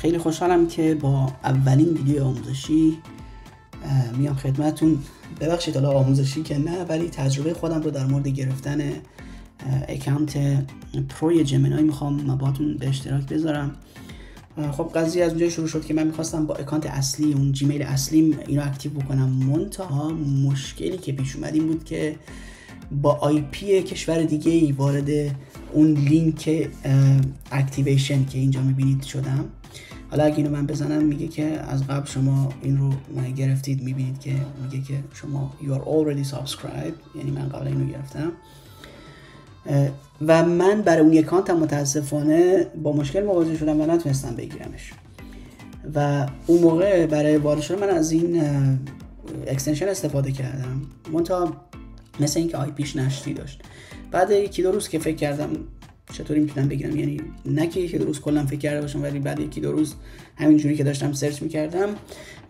خیلی خوشحالم که با اولین ویدیو آموزشی میام خدمتون. ببخشید حالا آموزشی که نه، ولی تجربه خودم رو در مورد گرفتن اکانت پروی جمینای میخوام باهاتون به اشتراک بذارم. خب قضیه از اونجایی شروع شد که من میخواستم با اکانت اصلی، اون جیمیل اصلیم، اینو اکتیو بکنم. منتها مشکلی که پیش اومد این بود که با آی پی کشور دیگه ای وارد اون لینک اکتیویشن که اینجا میبینید شدم. حالا اگه اینو من بزنم میگه که از قبل شما این رو گرفتید، میبینید که میگه که شما you are already subscribed، یعنی من قبل اینو گرفتم و من برای اون اکانتم متاسفانه با مشکل مواجه شدم و نتونستم بگیرمش. و اون موقع برای وارد شدن من از این اکستنشن استفاده کردم، منتها مثل اینکه آی پیش نشتی داشت. بعد یکی دو روز که فکر کردم چطوری میتونم بگیرم، یعنی نه که یکی دو روز کلا فکر کرده باشم، ولی بعد یکی دو روز همینجوری که داشتم سرچ میکردم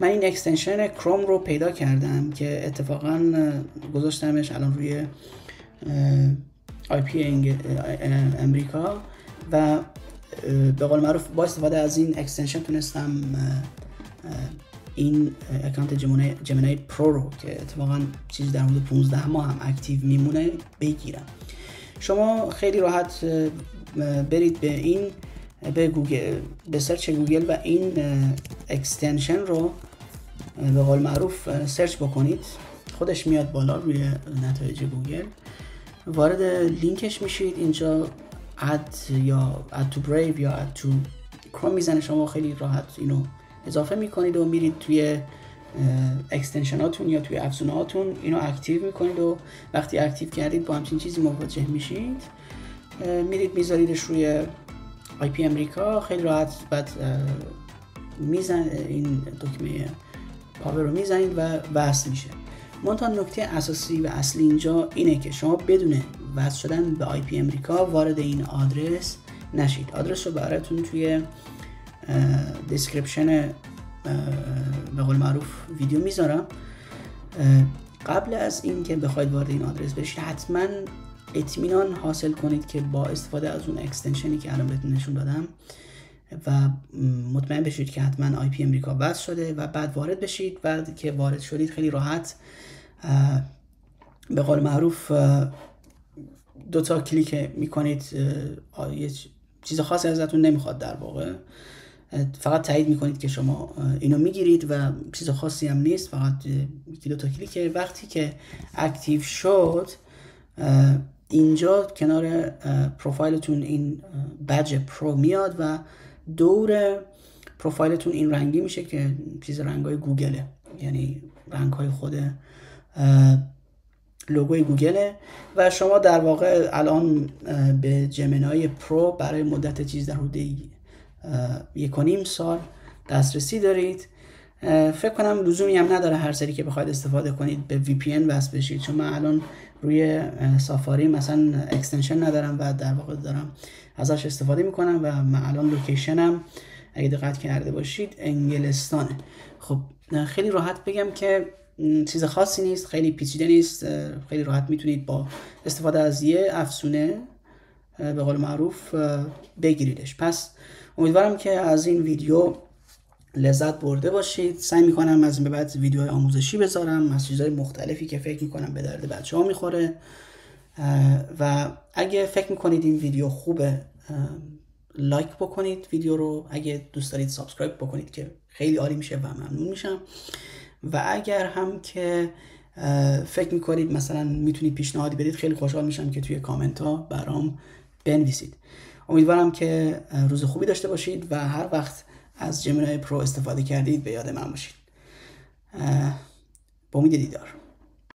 من این اکستنشن کروم رو پیدا کردم که اتفاقا گذاشتمش الان روی آی پی امریکا و به قول معروف با استفاده از این اکستنشن تونستم این اکانت جمینای پرو رو که اتفاقا چیزی در حدود 15 ماه هم اکتیو میمونه بگیرم. شما خیلی راحت برید به گوگل، به سرچ گوگل و این اکستنشن رو به قول معروف سرچ بکنید، خودش میاد بالا روی نتایج گوگل. وارد لینکش میشید، اینجا add یا add to brave یا add to chrome میزنه. شما خیلی راحت اینو اضافه میکنید و میرید توی اکستنشناتون یا توی افزونهاتون اینو اکتیو میکنید و وقتی اکتیو کردید با همچین چیزی مواجه میشید، میرید میذاریدش روی آی پی امریکا. خیلی راحت بعد این دکمه پاور رو میزنید و وصل میشه. منتها نکته اساسی و اصلی اینجا اینه که شما بدون وصل شدن به آی پی امریکا وارد این آدرس نشید. آدرس رو براتون توی دیسکریپشن به قول معروف ویدیو میذارم. قبل از این که بخواید وارد این آدرس بشید حتما اطمینان حاصل کنید که با استفاده از اون اکستنشنی که الان بهتون نشون دادم و مطمئن بشید که حتما آی پی امریکا وصل شده و بعد وارد بشید. بعد که وارد شدید خیلی راحت به قول معروف دوتا کلیک میکنید، یه چیز خاصی ازتون نمیخواد، در واقع فقط تایید میکنید که شما اینو میگیرید و چیز خاصی هم نیست، فقط یکی دو تا کلیک. وقتی که اکتیو شد اینجا کنار پروفایلتون این بج پرو میاد و دور پروفایلتون این رنگی میشه که چیز رنگای گوگله، یعنی رنگای خود لوگوی گوگله و شما در واقع الان به جمینای پرو برای مدت چیز در حدود 1.5 سال دسترسی دارید. فکر کنم لزومی هم نداره هر سری که بخواید استفاده کنید به VPN وصل بشید، چون من الان روی سافاری مثلا اکستنشن ندارم و در واقع دارم ازش استفاده میکنم و من الان لوکیشنم اگه دقت کرده باشید انگلستانه. خب خیلی راحت بگم که چیز خاصی نیست، خیلی پیچیده نیست، خیلی راحت میتونید با استفاده از یه افزونه به قول معروف بگیریدش. پس امیدوارم که از این ویدیو لذت برده باشید. سعی میکنم از این به بعد ویدیوهای آموزشی بذارم از چیزهای مختلفی که فکر میکنم به درد بچه‌ها میخوره و اگه فکر میکنید این ویدیو خوبه لایک بکنید ویدیو رو، اگه دوست دارید سابسکرایب بکنید که خیلی عالی میشه و ممنون میشم. و اگر هم که فکر میکنید مثلا میتونید پیشنهادی بدید خیلی خوشحال میشم که توی کامنت ها برام بنویسید. امیدوارم که روز خوبی داشته باشید و هر وقت از جمینای پرو استفاده کردید به یاد من باشید. با امید دیدار.